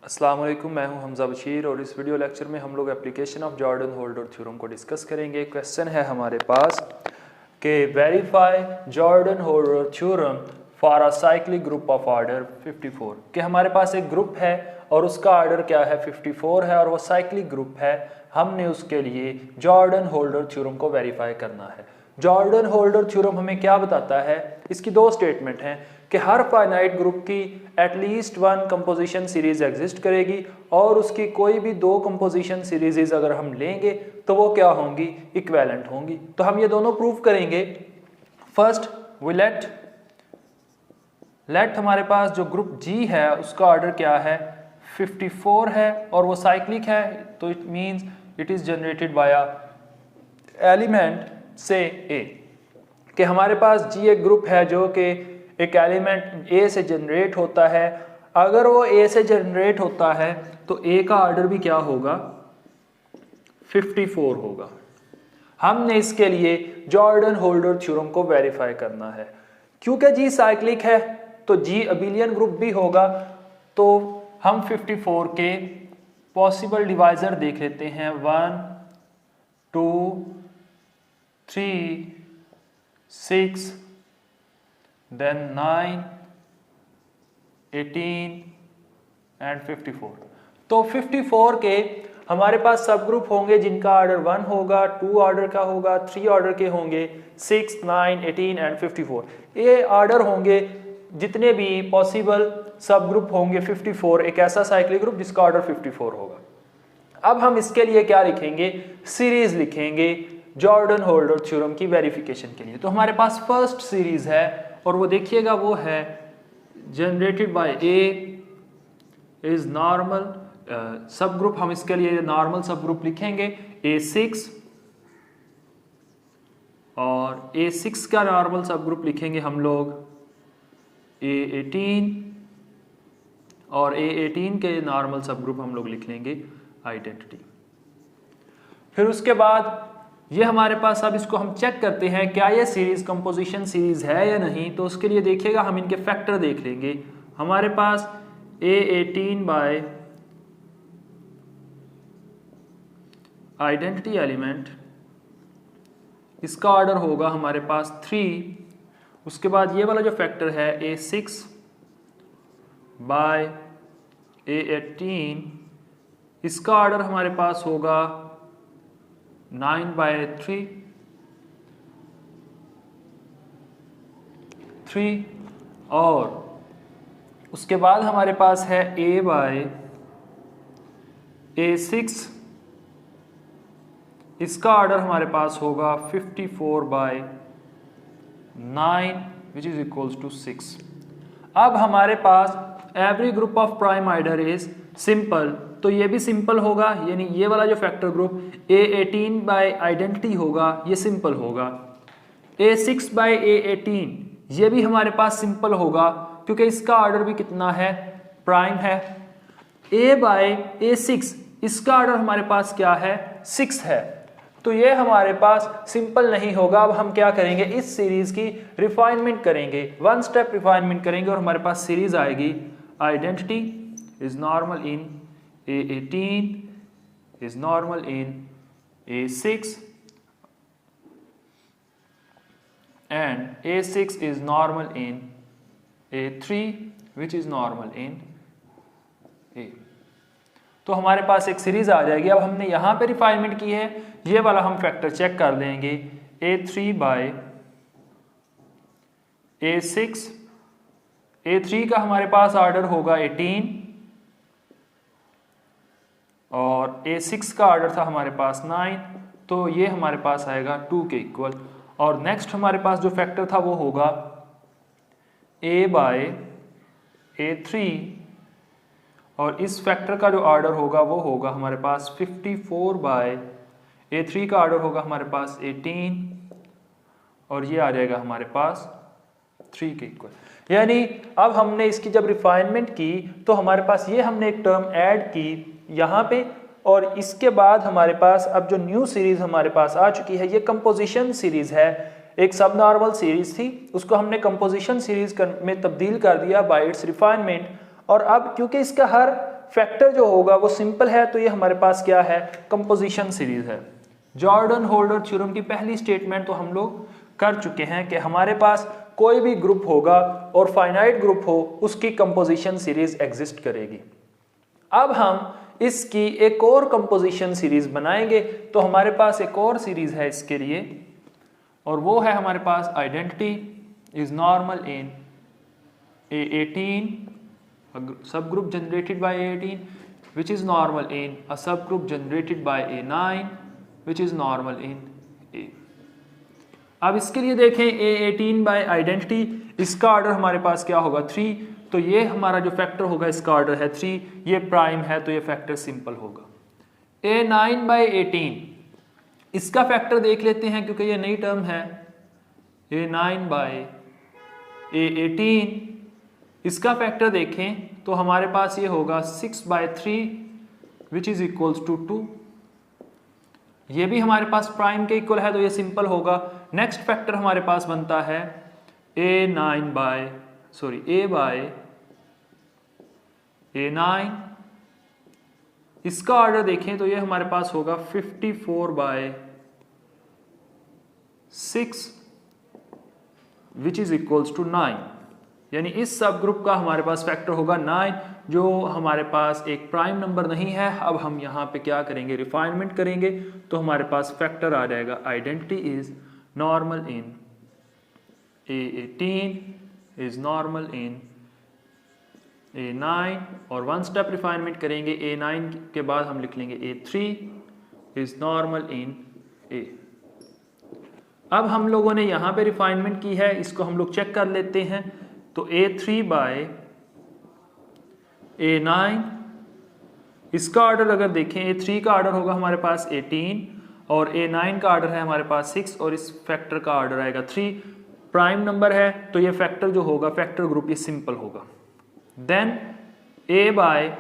अस्सलाम वालेकुम, मैं हूं हमजा बशीर और इस वीडियो लेक्चर में हम लोग एप्लीकेशन ऑफ जॉर्डन-होल्डर थ्योरम को डिस्कस करेंगे। क्वेश्चन है हमारे पास कि verify Jordan-holder theorem for a cyclic group of order 54। कि हमारे पास एक ग्रुप है और उसका ऑर्डर क्या है 54 है और वो साइक्लिक ग्रुप है। हमने उसके लिए जॉर्डन-होल्डर थ्योरम को वेरीफाई करना है। जॉर्डन-होल्डर थ्योरम हमें क्या बताता है? इसकी दो स्टेटमेंट हैं कि हर फाइनाइट ग्रुप की at least one composition series exist करेगी और उसकी कोई भी दो कंपोजिशन सीरीज अगर हम लेंगे तो वो क्या होंगी? इक्विवेलेंट होंगी। तो हम ये दोनों प्रूव करेंगे। फर्स्ट वी लेट हमारे पास जो ग्रुप जी है उसका ऑर्डर क्या है 54 है और वो साइक्लिक है, तो it means it is generated by element से ए। कि हमारे पास जी एक ग्रुप है जो कि एक एलिमेंट ए से जनरेट होता है। अगर वो ए से जनरेट होता है तो ए का ऑर्डर भी क्या होगा? 54 होगा। हमने इसके लिए जॉर्डन-होल्डर थ्योरम को वेरीफाई करना है। क्योंकि जी साइक्लिक है तो जी अबिलियन ग्रुप भी होगा। तो हम 54 के पॉसिबल डिवाइजर देख लेते हैं। 1 2 3 6 then 9 18 एंड 54। तो 54 के हमारे पास सब ग्रुप होंगे जिनका ऑर्डर 1 होगा, 2 ऑर्डर का होगा, 3 ऑर्डर के होंगे, 6 9 18 एंड 54। ये ऑर्डर होंगे जितने भी पॉसिबल सब ग्रुप होंगे 54, एक ऐसा साइक्लिक ग्रुप जिसका ऑर्डर 54 होगा। अब हम इसके लिए क्या लिखेंगे? सीरीज लिखेंगे जॉर्डन-होल्डर थ्योरम की वेरिफिकेशन के लिए। तो हमारे पास फर्स्ट सीरीज है और वो देखिएगा वो है generated by A is normal सब ग्रुप। हम इसके लिए नॉर्मल सब ग्रुप लिखेंगे A6 और A6 का नॉर्मल सब ग्रुप लिखेंगे हम लोग A18 और A18 के नॉर्मल सब ग्रुप हम लोग लिख लेंगे आइडेंटिटी। फिर उसके बाद ये हमारे पास, अब इसको हम चेक करते हैं क्या ये सीरीज कंपोजिशन सीरीज है या नहीं। तो उसके लिए देखिएगा हम इनके फैक्टर देख लेंगे। हमारे पास A18 बाय आइडेंटिटी एलिमेंट, इसका ऑर्डर होगा हमारे पास 3। उसके बाद ये वाला जो फैक्टर है A6 बाय A18, इसका ऑर्डर हमारे पास होगा 9/3 और उसके बाद हमारे पास है A/A6, इसका ऑर्डर हमारे पास होगा 54/9 विच इज इक्वल्स टू 6। अब हमारे पास every group of prime order is simple, तो ये भी सिंपल होगा, यानी ये वाला जो factor group A18 bye identity होगा ये सिंपल होगा। A6 बाय A18 ये भी हमारे पास सिंपल होगा क्योंकि इसका ऑर्डर भी कितना है? प्राइम है। A बाय A6 इसका ऑर्डर हमारे पास क्या है? 6 है। तो ये हमारे पास सिंपल नहीं होगा। अब हम क्या करेंगे? इस सीरीज की रिफाइनमेंट करेंगे, वन स्टेप रिफाइनमेंट करेंगे और हमारे पास सीरीज आएगी identity is normal in A18 is normal in A6 and A6 is normal in A3 which is normal in A। तो हमारे पास एक सीरीज आ जाएगी। अब हमने यहाँ पे रिफाइनमेंट की है, ये वाला हम फैक्टर चेक कर लेंगे A3 बाय A6। A3 का हमारे पास ऑर्डर होगा 18 और A6 का ऑर्डर था हमारे पास 9, तो ये हमारे पास आएगा 2 के इक्वल। और नेक्स्ट हमारे पास जो फैक्टर था वो होगा A बाय A3 और इस फैक्टर का जो ऑर्डर होगा वो होगा हमारे पास 54 बाय A3 का ऑर्डर होगा हमारे पास 18 और ये आ जाएगा हमारे पास 3 के इक्वल। यानी अब हमने इसकी जब रिफाइनमेंट की तो हमारे पास ये हमने एक टर्म ऐड की यहाँ पे और इसके बाद हमारे पास अब जो न्यू सीरीज हमारे पास आ चुकी है ये कंपोजिशन सीरीज है। एक सब नॉर्मल सीरीज थी, उसको हमने कंपोजिशन सीरीज में तब्दील कर दिया बाय इट्स रिफाइनमेंट। और अब क्योंकि इसका हर फैक्टर जो होगा वो सिंपल है, तो ये हमारे पास क्या है, कंपोजिशन सीरीज है। जॉर्डन होल्डर थ्योरम की पहली स्टेटमेंट तो हम लोग कर चुके हैं कि हमारे पास कोई भी ग्रुप होगा और फाइनाइट ग्रुप हो, उसकी कंपोजिशन सीरीज एग्जिस्ट करेगी। अब हम इसकी एक और कंपोजिशन सीरीज बनाएंगे, तो हमारे पास एक और सीरीज है इसके लिए, और वो है हमारे पास identity is normal in A18 subgroup generated by A18 which is normal in a subgroup generated by A9 which is normal in A। अब इसके लिए देखें A18 by identity, इसका ऑर्डर हमारे पास क्या होगा 3, तो ये हमारा जो फैक्टर होगा इसका ऑर्डर है 3, ये प्राइम है तो ये फैक्टर सिंपल होगा। A9 by 18 इसका फैक्टर देख लेते हैं क्योंकि ये नई टर्म है। A9 by A18 इसका फैक्टर देखें तो हमारे पास ये होगा 6/3 विच इज इक्वल्स टू 2। ये भी हमारे पास प्राइम के इक्वल है तो ये सिंपल होगा। नेक्स्ट फैक्टर हमारे पास बनता है A बाय A9, इसका ऑर्डर देखें तो ये हमारे पास होगा 54/6 विच इज इक्वल्स टू 9, यानी इस सब ग्रुप का हमारे पास फैक्टर होगा 9, जो हमारे पास एक प्राइम नंबर नहीं है। अब हम यहाँ पे क्या करेंगे, रिफाइनमेंट करेंगे, तो हमारे पास फैक्टर आ जाएगा identity is normal in A18 is normal in A9, और वन स्टेप रिफाइनमेंट करेंगे, A9 के बाद हम लिख लेंगे A3 is normal in A। अब हम लोगों ने यहाँ पे रिफाइनमेंट की है, इसको हम लोग चेक कर लेते हैं। तो A3 बाय A9 इसका ऑर्डर अगर देखें, A3 का ऑर्डर होगा हमारे पास 18 और A9 का ऑर्डर है हमारे पास 6 और इस फैक्टर का ऑर्डर आएगा 3। प्राइम नंबर है तो ये फैक्टर जो होगा, फैक्टर ग्रुप ये सिंपल होगा। देन A बाय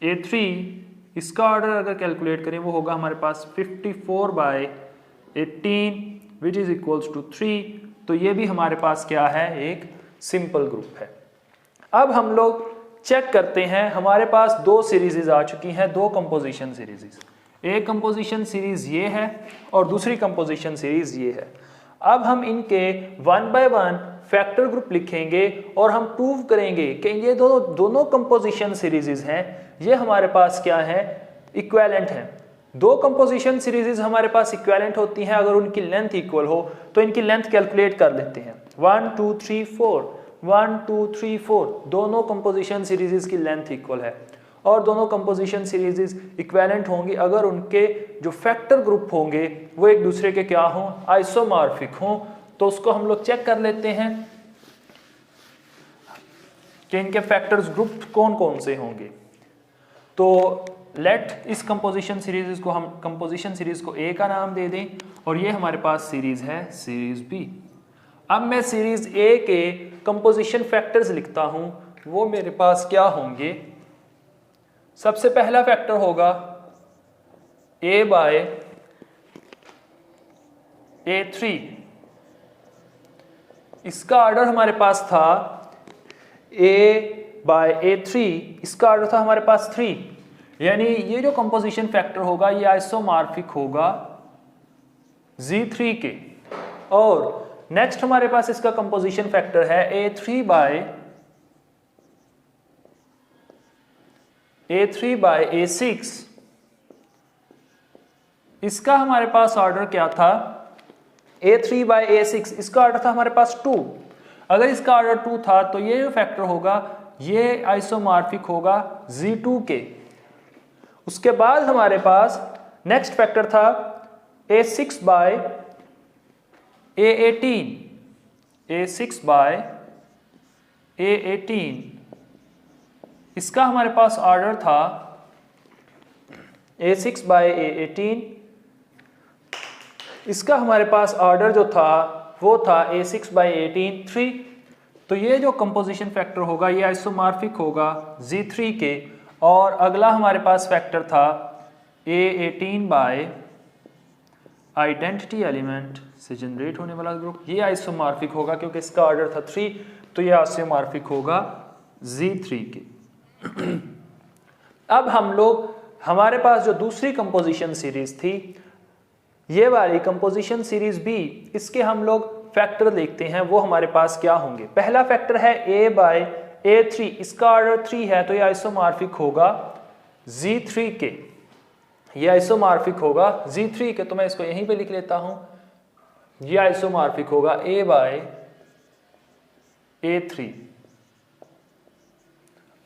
A3 इसका ऑर्डर अगर कैलकुलेट करें वो होगा हमारे पास 54/18 विच इज इक्वल्स टू 3, तो ये भी हमारे पास क्या है, एक सिंपल ग्रुप है। अब हम लोग चेक करते हैं, हमारे पास दो सीरीजेज आ चुकी हैं, दो कंपोजिशन सीरीजेज। एक कंपोजिशन सीरीज ये है और दूसरी कंपोजिशन सीरीज ये है। अब हम इनके 1 बाय 1 फैक्टर ग्रुप लिखेंगे और हम प्रूव करेंगे कि ये दोनों कंपोजिशन सीरीजेज हैं, ये हमारे पास क्या है, इक्विवेलेंट हैं। दो कंपोजिशन सीरीजेज हमारे पास इक्विवेलेंट होती हैं अगर उनकी लेंथ इक्वल हो, तो इनकी लेंथ कैलकुलेट कर लेते हैं। 1 2 3 4 1 2 3 4 दोनों कंपोजिशन सीरीजेज की लेंथ इक्वल है, और दोनों कंपोजिशन सीरीजेज इक्विवेलेंट होंगी अगर उनके जो फैक्टर ग्रुप होंगे वो एक दूसरे के क्या हों, आइसोमॉर्फिक हों। तो उसको हम लोग चेक कर लेते हैं कि इनके फैक्टर्स ग्रुप कौन कौन से होंगे। तो लेट इस कंपोजिशन सीरीज को हम कंपोजिशन सीरीज को A का नाम दे दें, और ये हमारे पास सीरीज है सीरीज B। अब मैं सीरीज A के कंपोजिशन फैक्टर्स लिखता हूं, वो मेरे पास क्या होंगे। सबसे पहला फैक्टर होगा A बाय A3, इसका ऑर्डर हमारे पास था A बाय A3, इसका ऑर्डर था हमारे पास 3, यानी ये जो कंपोजिशन फैक्टर होगा ये आइसोमॉर्फिक होगा Z3 के। और नेक्स्ट हमारे पास इसका कंपोजिशन फैक्टर है A3 बाय A6, इसका हमारे पास ऑर्डर क्या था, A3 बाय A6, इसका ऑर्डर था हमारे पास 2। अगर इसका ऑर्डर 2 था तो ये जो फैक्टर होगा ये आइसोमॉर्फिक होगा Z2 के। उसके बाद हमारे पास नेक्स्ट फैक्टर था A6 bye A18, A6 bye A18, इसका हमारे पास ऑर्डर था A6 बाय A18, इसका हमारे पास ऑर्डर जो था वो था A6 बाय A18 3। तो ये जो कंपोजिशन फैक्टर होगा ये आइसोमॉर्फिक होगा Z3 के। और अगला हमारे पास फैक्टर था A18 बाय आइडेंटिटी एलिमेंट से जनरेट होने वाला ग्रुप, ये आइसोमॉर्फिक होगा क्योंकि इसका ऑर्डर था 3, तो ये आइसोमॉर्फिक होगा Z3 के। अब हम लोग हमारे पास जो दूसरी कंपोजिशन सीरीज थी, ये वाली कंपोजिशन सीरीज बी, इसके हम लोग फैक्टर देखते हैं वो हमारे पास क्या होंगे। पहला फैक्टर है a/a3, इसका ऑर्डर 3 है तो ये आइसोमॉर्फिक होगा Z3 के, ये आइसोमॉर्फिक होगा Z3 के, तो मैं इसको यहीं पे लिख लेता हूं, ये आइसोमॉर्फिक होगा a/a3।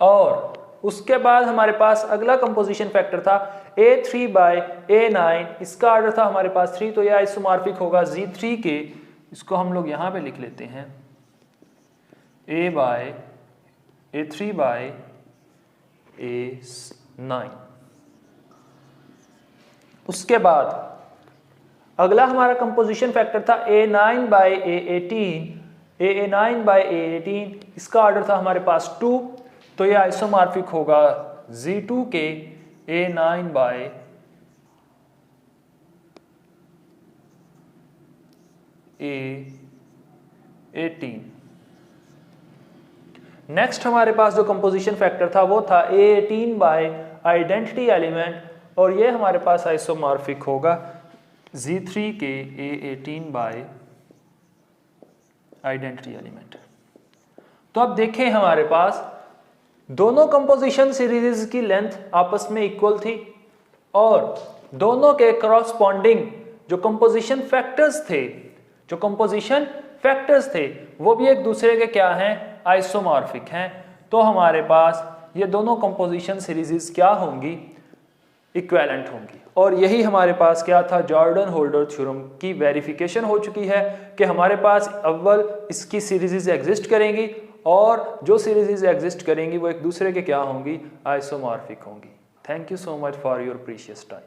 और उसके बाद हमारे पास अगला कंपोजिशन फैक्टर था a3/a9, इसका ऑर्डर था हमारे पास 3, तो ये आइसोमॉर्फिक होगा Z3 के, इसको हम लोग यहां पे लिख लेते हैं a/a3/a9। उसके बाद अगला हमारा कंपोजिशन फैक्टर था a9/a18, इसका ऑर्डर था हमारे पास 2, तो ये आइसोमॉर्फिक होगा Z2 के a9/a18। नेक्स्ट हमारे पास जो कंपोजिशन फैक्टर था वो था a18/आइडेंटिटी एलिमेंट, और ये हमारे पास आइसोमॉर्फिक होगा Z3 के a18/आइडेंटिटी एलिमेंट। तो अब देखें हमारे पास दोनों कंपोजिशन सीरीज की लेंथ आपस में इक्वल थी और दोनों के करस्पॉन्डिंग जो कंपोजिशन फैक्टर्स थे वो भी एक दूसरे के क्या हैं, आइसोमॉर्फिक हैं। तो हमारे पास ये दोनों कंपोजिशन सीरीज क्या होंगी, इक्विवेलेंट होंगी। और यही हमारे पास क्या था, जॉर्डन होल्डर थ्योरम की वेरिफिकेशन हो चुकी है कि हमारे पास अव्वल इसकी सीरीज एग्जिस्ट करेंगी और जो सीरीज एग्जिस्ट करेंगी वो एक दूसरे के क्या होंगी, आइसोमॉर्फिक होंगी। Thank you so much for your precious time.